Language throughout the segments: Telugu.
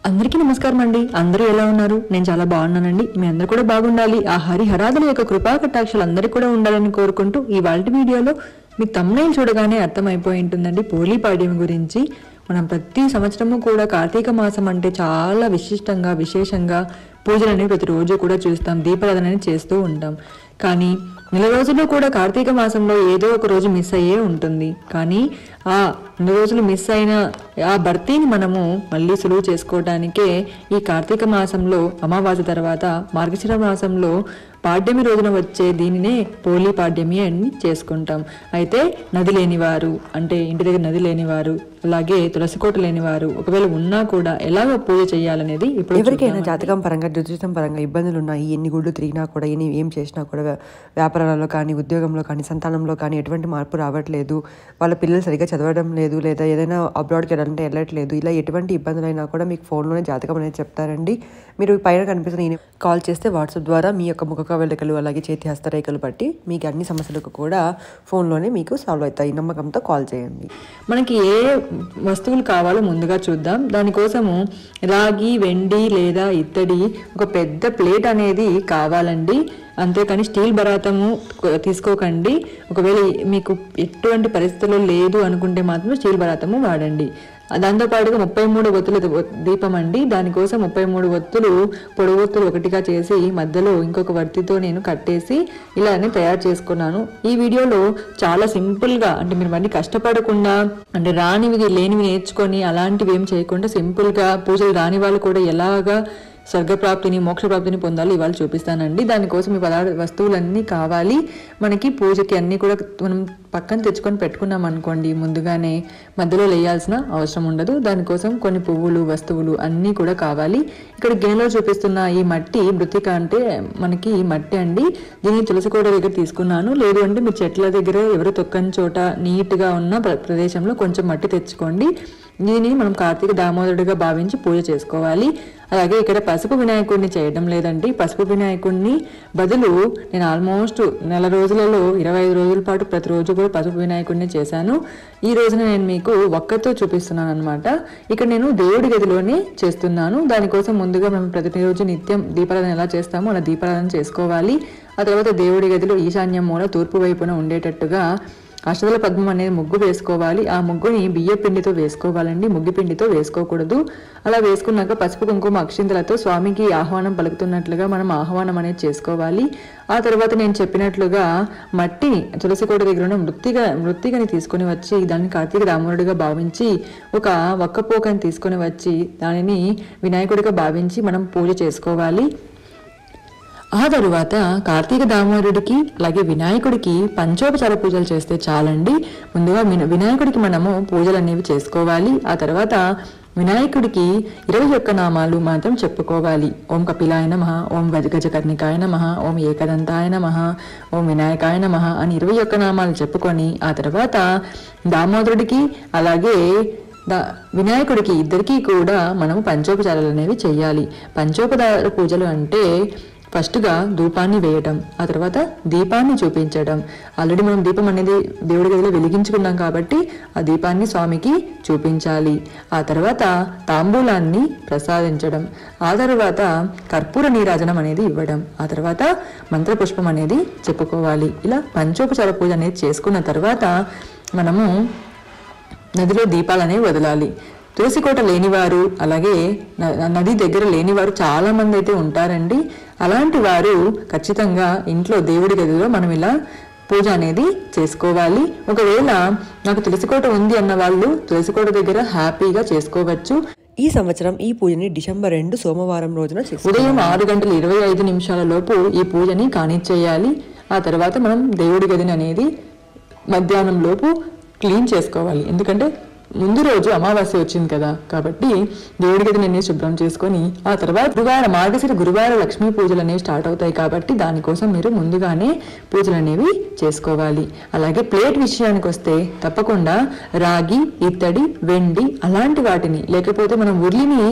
అందరికీ నమస్కారం అండి. అందరూ ఎలా ఉన్నారు? నేను చాలా బాగున్నానండి. మీ అందరూ కూడా బాగుండాలి. ఆ హరిహరాదుల యొక్క కృపా కటాక్షాలు అందరికీ కూడా ఉండాలని కోరుకుంటూ ఇవాల్టి వీడియోలో మీకు థంబ్నెయిల్ చూడగానే అర్థమైపోయి ఉంటుందండి పోలీ పాడ్యం గురించి. మనం ప్రతి సంవత్సరము కూడా కార్తీక మాసం అంటే చాలా విశిష్టంగా విశేషంగా పూజలని ప్రతిరోజు కూడా చూస్తాం, దీపారాధన చేస్తూ ఉంటాం. కానీ నెల రోజుల్లో కూడా కార్తీక మాసంలో ఏదో ఒక రోజు మిస్ అయ్యే ఉంటుంది. కానీ ఆ నెల రోజులు మిస్ అయిన ఆ భర్తీని మనము మళ్ళీ సులువు చేసుకోవడానికే ఈ కార్తీక మాసంలో అమావాస్య తర్వాత మార్గశిర మాసంలో పాడ్యమి రోజున వచ్చే దీనినే పోలీ పాడ్యమి అని చేసుకుంటాం. అయితే నది లేనివారు, అంటే ఇంటి దగ్గర నది లేనివారు, అలాగే తులసికోట లేనివారు ఒకవేళ ఉన్నా కూడా ఎలాగ పూజ చేయాలనేది ఇప్పుడు ఎవరికైనా జాతకం పరంగా జ్యోతిషం పరంగా ఇబ్బందులు ఉన్నాయి, ఎన్ని గుళ్ళు తిరిగినా కూడా ఏం చేసినా కూడా వ్యాపారాల్లో కానీ ఉద్యోగంలో కానీ సంతానంలో కానీ ఎటువంటి మార్పు రావట్లేదు, వాళ్ళ పిల్లలు సరిగ్గా చదవడం లేదు, లేదా ఏదైనా అబ్రాడ్కి వెళ్ళాలంటే వెళ్ళట్లేదు, ఇలా ఎటువంటి ఇబ్బందులైనా కూడా మీకు ఫోన్లోనే జాతకం అనేది చెప్తారండి. మీరు పైన కనిపిస్తున్న కాల్ చేస్తే వాట్సాప్ ద్వారా మీ యొక్క ముఖ కవళికలు అలాగే చేతి హస్తరేఖలు బట్టి మీకు అన్ని సమస్యలకు కూడా ఫోన్లోనే మీకు సాల్వ్ అవుతాయి. నమ్మకంతో కాల్ చేయండి. మనకి ఏ వస్తువులు కావాలో ముందుగా చూద్దాం. దానికోసము రాగి, వెండి లేదా ఇత్తడి ఒక పెద్ద ప్లేట్ అనేది కావాలండి. అంతేకాని స్టీల్ బరాతము తీసుకోకండి. ఒకవేళ మీకు ఎటువంటి పరిస్థితుల్లో లేదు అనుకుంటే మాత్రం స్టీల్ బరాతము వాడండి. దాంతోపాటుగా 33 ఒత్తుల దీపం అండి. దానికోసం 33 ఒత్తులు పొడవు ఒత్తులు ఒకటిగా చేసి మధ్యలో ఇంకొక వర్తితో నేను కట్టేసి ఇలానే తయారు చేసుకున్నాను. ఈ వీడియోలో చాలా సింపుల్గా, అంటే మీరు మళ్ళీ కష్టపడకుండా, అంటే రానివి లేనివి నేర్చుకొని అలాంటివి ఏం చేయకుండా సింపుల్గా పూజలు రాని వాళ్ళు కూడా ఎలాగా స్వర్గప్రాప్తిని మోక్షప్రాప్తిని పొందాలి ఇవాళ చూపిస్తానండి. దానికోసం ఈ వస్తువులన్నీ కావాలి మనకి. పూజకి అన్నీ కూడా మనం పక్కన తెచ్చుకొని పెట్టుకున్నాం అనుకోండి, ముందుగానే మధ్యలో వేయాల్సిన అవసరం ఉండదు. దానికోసం కొన్ని పువ్వులు వస్తువులు అన్నీ కూడా కావాలి. ఇక్కడ గిన్నెలో చూపిస్తున్న ఈ మట్టి మృతిక, అంటే మనకి మట్టి అండి. దీన్ని తులసికోట దగ్గర తీసుకున్నాను. లేదు అంటే మీ చెట్ల దగ్గర ఎవరు తొక్కని చోట నీట్గా ఉన్న ప్రదేశంలో కొంచెం మట్టి తెచ్చుకోండి. దీన్ని మనం కార్తీక దామోదరుడిగా భావించి పూజ చేసుకోవాలి. అలాగే ఇక్కడ పసుపు వినాయకుడిని చేయడం లేదండి. పసుపు వినాయకుడిని బదులు నేను ఆల్మోస్ట్ నెల రోజులలో 25 రోజుల పాటు ప్రతిరోజు కూడా పసుపు వినాయకుడిని చేశాను. ఈ రోజున నేను మీకు ఒక్కతో చూపిస్తున్నాను అనమాట. ఇక్కడ నేను దేవుడి గదిలోనే చేస్తున్నాను. దానికోసం ముందుగా మనం ప్రతిరోజు నిత్యం దీపారాధన ఎలా చేస్తామో అలా దీపారాధన చేసుకోవాలి. ఆ తర్వాత దేవుడి గదిలో ఈశాన్యం మూల తూర్పు వైపున ఉండేటట్టుగా అష్టదళ పద్మం అనేది ముగ్గు వేసుకోవాలి. ఆ ముగ్గుని బియ్య పిండితో వేసుకోవాలండి, ముగ్గు పిండితో వేసుకోకూడదు. అలా వేసుకున్నాక పసుపు కుంకుమ అక్షింతలతో స్వామికి ఆహ్వానం పలుకుతున్నట్లుగా మనం ఆహ్వానం అనేది చేసుకోవాలి. ఆ తర్వాత నేను చెప్పినట్లుగా మట్టిని తులసికోట దగ్గర ఉన్న మృత్తికని తీసుకొని వచ్చి దాన్ని కార్తీక దామోదరుడిగా భావించి ఒక ఒక్కపోకని తీసుకొని వచ్చి దానిని వినాయకుడిగా భావించి మనం పూజ చేసుకోవాలి. ఆ తరువాత కార్తీక దామోదరుడికి అలాగే వినాయకుడికి పంచోపచార పూజలు చేస్తే చాలండి. ముందుగా వినాయకుడికి మనము పూజలు అనేవి చేసుకోవాలి. ఆ తర్వాత వినాయకుడికి 21 నామాలు మాత్రం చెప్పుకోవాలి. ఓం కపిలాయ నమః, ఓం గజకర్ణికాయ నమః, ఓం ఏకదంతాయ నమః, ఓం వినాయకాయ నమః అని 21 నామాలు చెప్పుకొని ఆ తర్వాత దామోదరుడికి అలాగే వినాయకుడికి ఇద్దరికీ కూడా మనము పంచోపచారాలు అనేవి చేయాలి. పంచోపచార పూజలు అంటే ఫస్ట్గా ధూపాన్ని వేయడం, ఆ తర్వాత దీపాన్ని చూపించడం. ఆల్రెడీ మనం దీపం అనేది దేవుడి గదిలో వెలిగించుకున్నాం కాబట్టి ఆ దీపాన్ని స్వామికి చూపించాలి. ఆ తర్వాత తాంబూలాన్ని ప్రసాదించడం, ఆ తర్వాత కర్పూర నీరాజనం అనేది ఇవ్వడం, ఆ తర్వాత మంత్రపుష్పం అనేది చెప్పుకోవాలి. ఇలా పంచోపచార పూజ అనేది చేసుకున్న తర్వాత మనము నదిలో దీపాలు అనేవి వదలాలి. తులసికోట లేనివారు అలాగే నది దగ్గర లేనివారు చాలా మంది అయితే ఉంటారండి. అలాంటి వారు ఖచ్చితంగా ఇంట్లో దేవుడి గదిలో మనం ఇలా పూజ అనేది చేసుకోవాలి. ఒకవేళ నాకు తులసికోట ఉంది అన్న వాళ్ళు తులసికోట దగ్గర హ్యాపీగా చేసుకోవచ్చు. ఈ సంవత్సరం ఈ పూజని డిసెంబర్ 2 సోమవారం రోజున ఉదయం 6:25 లోపు ఈ పూజని కానిచ్చేయాలి. ఆ తర్వాత మనం దేవుడి గదిని అనేది మధ్యాహ్నం లోపు క్లీన్ చేసుకోవాలి. ఎందుకంటే ముందు రోజు అమావాస్య వచ్చింది కదా, కాబట్టి దేవుడి గదిని అన్ని శుభ్రం చేసుకొని ఆ తర్వాత మార్గశిర గురువార లక్ష్మీ పూజలు అనేవి స్టార్ట్ అవుతాయి. కాబట్టి దానికోసం మీరు ముందుగానే పూజలు అనేవి చేసుకోవాలి. అలాగే ప్లేట్ విషయానికి వస్తే తప్పకుండా రాగి, ఇత్తడి, వెండి అలాంటి వాటిని, లేకపోతే మనం ఉర్లిని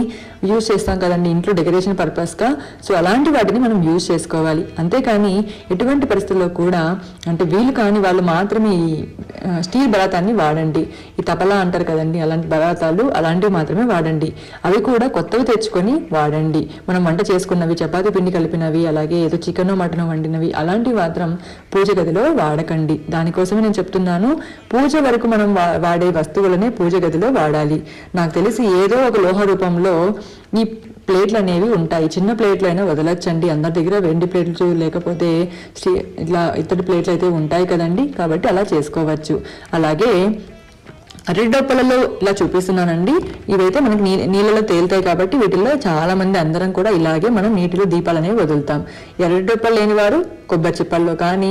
యూజ్ చేస్తాం కదండి ఇంట్లో డెకరేషన్ పర్పస్గా, సో అలాంటి వాటిని మనం యూజ్ చేసుకోవాలి. అంతేకాని ఎటువంటి పరిస్థితుల్లో కూడా, అంటే వీలు కాని వాళ్ళు మాత్రమే ఈ స్టీల్ బరాతాన్ని వాడండి. ఈ తపలా అంటారు కదండి, అలాంటి పదార్థాలు అలాంటివి మాత్రమే వాడండి. అవి కూడా కొత్తవి తెచ్చుకొని వాడండి. మనం వంట చేసుకున్నవి, చపాతీ పిండి కలిపినవి, అలాగే ఏదో చికెన్ మటన్ వండినవి అలాంటివి మాత్రం పూజ గదిలో వాడకండి. దానికోసమే నేను చెప్తున్నాను, పూజ వరకు మనం వాడే వస్తువులనే పూజ గదిలో వాడాలి. నాకు తెలిసి ఏదో ఒక లోహ రూపంలో ఈ ప్లేట్లు అనేవి ఉంటాయి. చిన్న ప్లేట్లు అయినా వదలచ్చండి. అందరి దగ్గర వెండి ప్లేట్లు లేకపోతే ఇట్లా ఇత్తడి ప్లేట్లు అయితే ఉంటాయి కదండి, కాబట్టి అలా చేసుకోవచ్చు. అలాగే అరటిడొప్పలలో ఇలా చూపిస్తున్నానండి. ఇవైతే మనకి నీళ్ళలో తేలుతాయి కాబట్టి వీటిల్లో చాలా మంది అందరం కూడా ఇలాగే మనం నీటిలో దీపాలు అనేవి వదులుతాం. అరటిడొప్పలు లేని వారు కొబ్బరి చిప్పల్లో కానీ,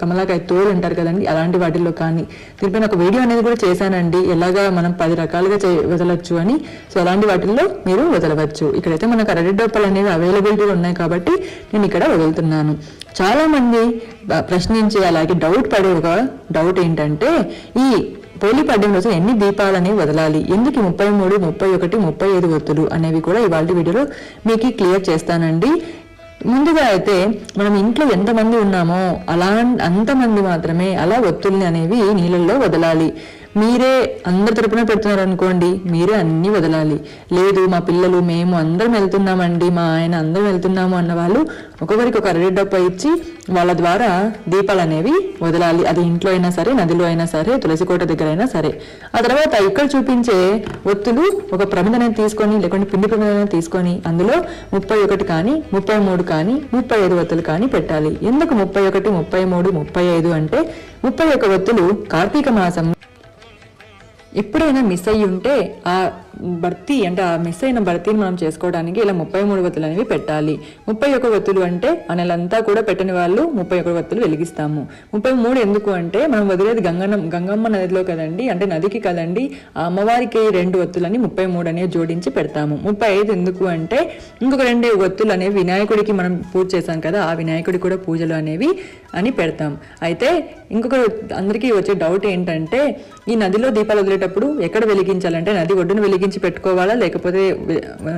కమలాకాయ తోలు అంటారు కదండి, అలాంటి వాటిల్లో కానీ. దీనిపైన ఒక వీడియో అనేది కూడా చేశానండి, ఎలాగా మనం 10 రకాలుగా వదలచ్చు అని. సో అలాంటి వాటిల్లో మీరు వదలవచ్చు. ఇక్కడైతే మనకు అరటిడొప్పలు అనేవి అవైలబిలిటీలో ఉన్నాయి కాబట్టి నేను ఇక్కడ వదులుతున్నాను. చాలా మంది ప్రశ్నించే అలాగే డౌట్ పడే ఒక డౌట్ ఏంటంటే, ఈ పోలీ పడ్డం రోజు ఎన్ని దీపాలు అనేవి వదలాలి, ఎందుకు 33, 31, 35 ఒత్తులు అనేవి కూడా ఇవాళ వీడియోలో మీకు క్లియర్ చేస్తానండి. ముందుగా అయితే మనం ఇంట్లో ఎంతమంది ఉన్నామో అంతమంది మాత్రమే అలా ఒత్తుల్ని అనేవి నీళ్ళల్లో వదలాలి. మీరే అందరి తరపున పెడుతున్నారు అనుకోండి, మీరే అన్ని వదలాలి. లేదు మా పిల్లలు మేము అందరం వెళ్తున్నామండి, మా ఆయన అందరం వెళ్తున్నాము అన్న వాళ్ళు ఒక్కొక్కరికి ఒక అరటిడొప్ప ఇచ్చి వాళ్ళ ద్వారా దీపాలు అనేవి వదలాలి. అది ఇంట్లో అయినా సరే, నదిలో అయినా సరే, తులసి కోట దగ్గర అయినా సరే. ఆ తర్వాత ఇక్కడ చూపించే ఒత్తులు ఒక ప్రమిదనే తీసుకొని, లేకుంటే పిండి ప్రమిదనే తీసుకొని అందులో 31 కానీ, 33 కానీ, 35 ఒత్తులు కానీ పెట్టాలి. ఎందుకు 31, 33, 35 అంటే 31 ఒత్తులు కార్తీక మాసం ఎప్పుడైనా మిస్ అయ్యి ఉంటే ఆ భర్తీ అంటే ఆ మిస్ అయిన భర్తీని మనం చేసుకోవడానికి ఇలా 33 ఒత్తులు అనేవి పెట్టాలి. 31 ఒత్తులు అంటే ఆ నెలంతా కూడా పెట్టని వాళ్ళు 31 ఒత్తులు వెలిగిస్తాము. 33 ఎందుకు అంటే మనం వదిలేది గంగమ్మ నదిలో కదండి, అంటే నదికి కదండి. ఆ అమ్మవారికి 2 ఒత్తులని 33 అనేవి జోడించి పెడతాము. 35 ఎందుకు అంటే ఇంకొక 2 ఒత్తులు అనేవి వినాయకుడికి మనం పూజ చేశాం కదా, ఆ వినాయకుడికి కూడా పూజలు అనేవి అని పెడతాం. అయితే ఇంకొక అందరికీ వచ్చే డౌట్ ఏంటంటే, ఈ నదిలో దీపాలు వదిలేటప్పుడు ఎక్కడ వెలిగించాలంటే నది ఒడ్డును వెలిగించి పెట్టుకోవాలా, లేకపోతే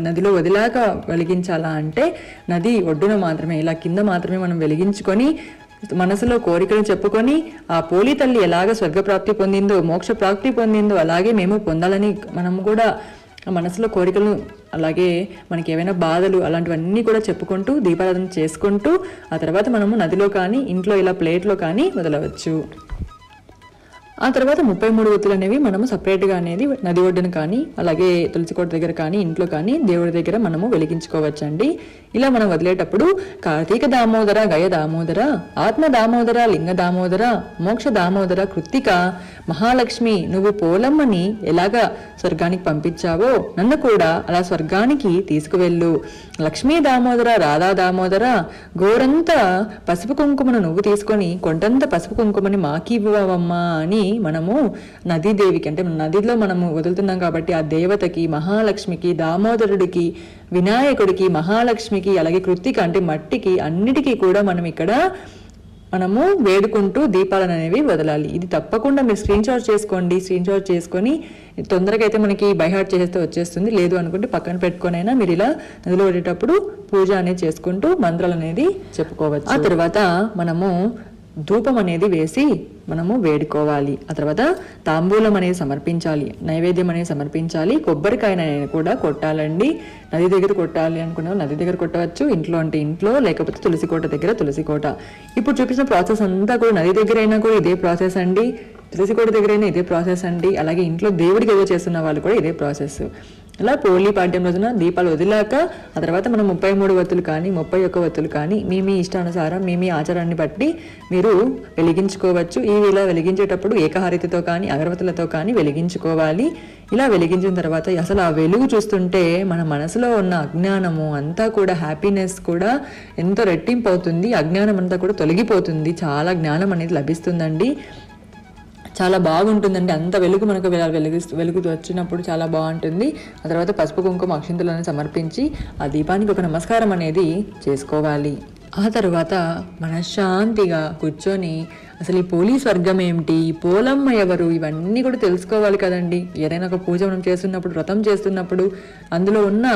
నదిలో వదిలాక వెలిగించాలా అంటే నది ఒడ్డున మాత్రమే, ఇలా కింద మాత్రమే మనం వెలిగించుకొని మనసులో కోరికలు చెప్పుకొని ఆ పోలి తల్లి ఎలాగ స్వర్గప్రాప్తి పొందిందో, మోక్ష ప్రాప్తి పొందిందో అలాగే మేము పొందాలని మనం కూడా మనసులో కోరికలు, అలాగే మనకి ఏవైనా బాధలు అలాంటివన్నీ కూడా చెప్పుకుంటూ దీపారాధన చేసుకుంటూ ఆ తర్వాత మనము నదిలో కానీ, ఇంట్లో ఇలా ప్లేట్లో కానీ వదలవచ్చు. ఆ తర్వాత 33 ఒత్తులు అనేవి మనము సపరేట్గా అనేది నది ఒడ్డున కానీ, అలాగే తులసికోట దగ్గర కానీ, ఇంట్లో కానీ దేవుడి దగ్గర మనము వెలిగించుకోవచ్చండి. ఇలా మనం వదిలేటప్పుడు కార్తీక దామోదర, గయ దామోదర, ఆత్మ దామోదర, లింగ దామోదర, మోక్ష దామోదర, కృత్తిక, మహాలక్ష్మి, నువ్వు పోలమ్మని ఎలాగా స్వర్గానికి పంపించావో నన్ను కూడా అలా స్వర్గానికి తీసుకువెళ్ళు. లక్ష్మీ దామోదర, రాధా దామోదర, గోరంతా పసుపు కుంకుమను నువ్వు తీసుకొని కొండంత పసుపు కుంకుమని మాకి ఇవ్వవమ్మా అని మనము నదీదేవికి, అంటే నదిలో మనము వదులుతున్నాం కాబట్టి ఆ దేవతకి, మహాలక్ష్మికి, దామోదరుడికి, వినాయకుడికి, మహాలక్ష్మికి, అలాగే కృత్తిక అంటే మట్టికి, అన్నిటికీ కూడా మనం ఇక్కడ మనము వేడుకుంటూ దీపాలను అనేవి వదలాలి. ఇది తప్పకుండా మీరు స్క్రీన్ షాట్ చేసుకోండి. స్క్రీన్ షాట్ చేసుకొని తొందరగా అయితే మనకి బైహార్ట్ చేస్తే వచ్చేస్తుంది, లేదు అనుకుంటే పక్కన పెట్టుకొనైనా మీరు ఇలా నదిలో పడేటప్పుడు పూజ అనేది చేసుకుంటూ మంత్రాలు అనేది చెప్పుకోవచ్చు. ఆ తర్వాత మనము ధూపం అనేది వేసి మనము వేడుకోవాలి. ఆ తర్వాత తాంబూలం అనేది సమర్పించాలి, నైవేద్యం అనేది సమర్పించాలి. కొబ్బరికాయ కూడా కొట్టాలండి. నది దగ్గర కొట్టాలి అనుకున్నాం, నది దగ్గర కొట్టవచ్చు. ఇంట్లో అంటే ఇంట్లో, లేకపోతే తులసికోట దగ్గర తులసికోట. ఇప్పుడు చూపించిన ప్రాసెస్ అంతా కూడా నది దగ్గర అయినా కూడా ఇదే ప్రాసెస్ అండి, తులసికోట దగ్గర అయినా ఇదే ప్రాసెస్ అండి, అలాగే ఇంట్లో దేవుడికి ఏదో చేస్తున్న వాళ్ళు కూడా ఇదే ప్రాసెస్. అలా పోలీ పాడ్యం రోజున దీపాలు వదిలాక ఆ తర్వాత మనం 33 ఒత్తులు కానీ, 31 ఒత్తులు కానీ మీ ఇష్టానుసారం మీ ఆచారాన్ని బట్టి మీరు వెలిగించుకోవచ్చు. ఇలా వెలిగించేటప్పుడు ఏకహారతితో కానీ, అగరవత్తులతో కానీ వెలిగించుకోవాలి. ఇలా వెలిగించిన తర్వాత అసలు ఆ వెలుగు చూస్తుంటే మన మనసులో ఉన్న అజ్ఞానము అంతా కూడా, హ్యాపీనెస్ కూడా ఎంతో రెట్టింపు అవుతుంది. అజ్ఞానం అంతా కూడా తొలగిపోతుంది, చాలా జ్ఞానం అనేది లభిస్తుందండి. చాలా బాగుంటుందండి. అంత వెలుగు మనకు వెలుగు వచ్చినప్పుడు చాలా బాగుంటుంది. ఆ తర్వాత పసుపు కుంకుమ అక్షింతలను సమర్పించి ఆ దీపానికి ఒక నమస్కారం అనేది చేసుకోవాలి. ఆ తర్వాత మనశ్శాంతిగా కూర్చొని అసలు ఈ పోలీ స్వర్గం ఏమిటి, ఈ పోలమ్మ ఎవరు, ఇవన్నీ కూడా తెలుసుకోవాలి కదండి. ఏదైనా ఒక పూజ మనం చేస్తున్నప్పుడు, వ్రతం చేస్తున్నప్పుడు అందులో ఉన్న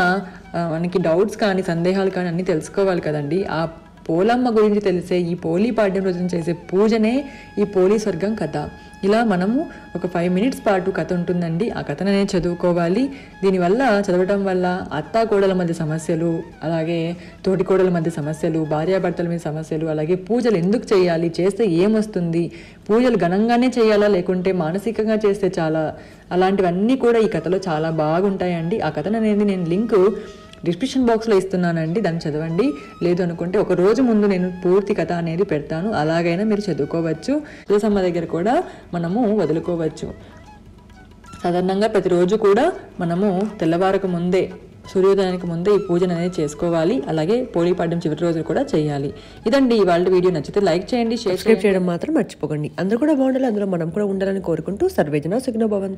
మనకి డౌట్స్ కానీ, సందేహాలు కానీ అన్నీ తెలుసుకోవాలి కదండి. ఆ పోలమ్మ గురించి తెలిసే ఈ పోలీ పాడ్యం రోజున చేసే పూజనే ఈ పోలీ స్వర్గం కథ. ఇలా మనము ఒక 5 minutes పాటు కథ ఉంటుందండి. ఆ కథను అనేది చదువుకోవాలి. దీనివల్ల చదవటం వల్ల అత్తా కోడల మధ్య సమస్యలు, అలాగే తోటి కోడల మధ్య సమస్యలు, భార్యాభర్తల మీద సమస్యలు, అలాగే పూజలు ఎందుకు చేయాలి, చేస్తే ఏమొస్తుంది, పూజలు ఘనంగానే చేయాలా లేకుంటే మానసికంగా చేస్తే చాలా, అలాంటివన్నీ కూడా ఈ కథలో చాలా బాగుంటాయండి. ఆ కథను అనేది నేను లింక్ డిస్క్రిప్షన్ బాక్స్లో ఇస్తున్నానండి, దాన్ని చదవండి. లేదు అనుకుంటే ఒక రోజు ముందు నేను పూర్తి కథ అనేది పెడతాను, అలాగైనా మీరు చదువుకోవచ్చు. తులసమ్మ దగ్గర కూడా మనము వదులుకోవచ్చు. సాధారణంగా ప్రతిరోజు కూడా మనము తెల్లవారకు ముందే, సూర్యోదయానికి ముందే ఈ పూజను అనేది చేసుకోవాలి. అలాగే పోలీ పాడ్యం చివరి రోజు కూడా చేయాలి. ఇదండి ఇవాళ వీడియో. నచ్చితే లైక్ చేయండి, సబ్స్క్రైబ్ చేయడం మాత్రం మర్చిపోకండి. అందరూ కూడా బాగుండాలి, అందులో మనం కూడా ఉండాలని కోరుకుంటూ సర్వేజన సుఖినో భవంతు.